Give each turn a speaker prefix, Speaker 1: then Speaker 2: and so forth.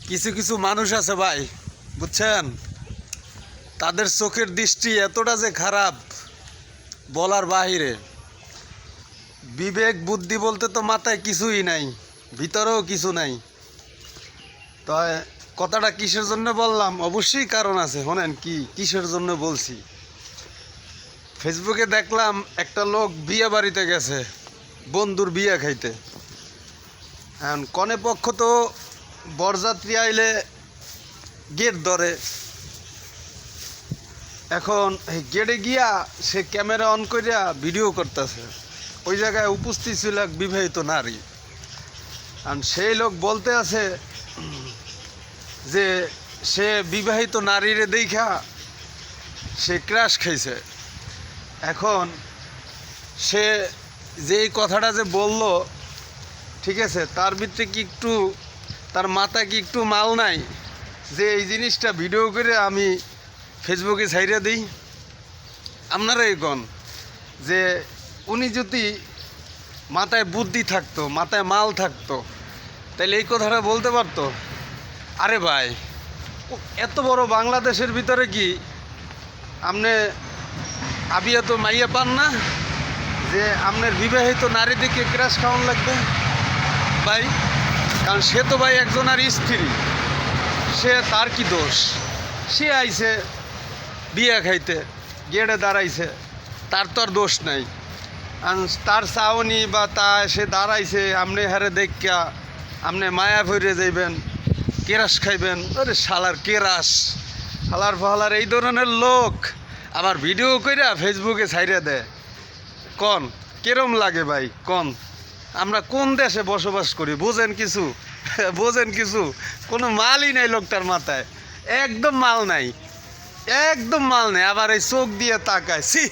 Speaker 1: কিছু কিছু মানুষ আছে ভাই, বুঝছেন, তাদের চোখের দৃষ্টি এতটা যে খারাপ বলার বাহিরে। বিবেক বুদ্ধি বলতে তো মাথায় কিছুই নাই, ভিতরেও কিছু নাই। তো কথাটা কিসের জন্য বললাম, অবশ্যই কারণ আছে। শোনেন কিসের জন্য বলছি। ফেসবুকে দেখলাম একটা লোক বিয়ে বাড়িতে গেছে, বন্ধুর বিয়ে খাইতে। এখন কনে পক্ষ তো বরযাত্রী আইলে গেট ধরে। এখন গেটে গিয়া সে ক্যামেরা অন করিয়া ভিডিও করতেছে। ওই জায়গায় উপস্থিত ছিল এক বিবাহিত নারী। আর সেই লোক বলতে আছে যে সে বিবাহিত নারীরে দেখা সে ক্রাশ খাইছে। এখন সে যেই কথাটা যে বলল, ঠিক আছে, তার ভিতরে কি একটু, তার মাথায় কি একটু মাল নাই যে এই জিনিসটা ভিডিও করে আমি ফেসবুকে ছাইড়া দিই? আপনারাই কোন যে উনি যদি মাথায় বুদ্ধি থাকতো, মাথায় মাল থাকতো, তাহলে এই কথাটা বলতে পারতো। আরে ভাই, এত বড় বাংলাদেশের ভিতরে কি আপনি আবিয়া তো মাইয়া পান না যে আপনার বিবাহিত নারী দিকে ক্রাশ খাওয়ান লাগবে ভাই? কারণ সে তো ভাই একজনের স্ত্রী, সে তার কি দোষ? সে আইছে বিয়ে খাইতে, গেটে দাঁড়াইছে, তার তো আর দোষ নাই। আর তার চাওনি বা সে দাঁড়াইছে, আপনি হারে দেখা আপনি মায়া ভরে যাইবেন, কেরাস খাইবেন। আরে শালার কেরাস, শালার ফালার এই ধরনের লোক আবার ভিডিও কইরা ফেসবুকে ছাইড়া দেয়। কন কেরম লাগে ভাই? কন আমরা কোন দেশে বসবাস করি? বোঝেন কিছু? বোঝেন কিছু? কোনো মালই নাই লোকটার মাথায়, একদম মাল নাই, একদম মাল নেই। আবার এই চোখ দিয়ে তাকায়, ছি।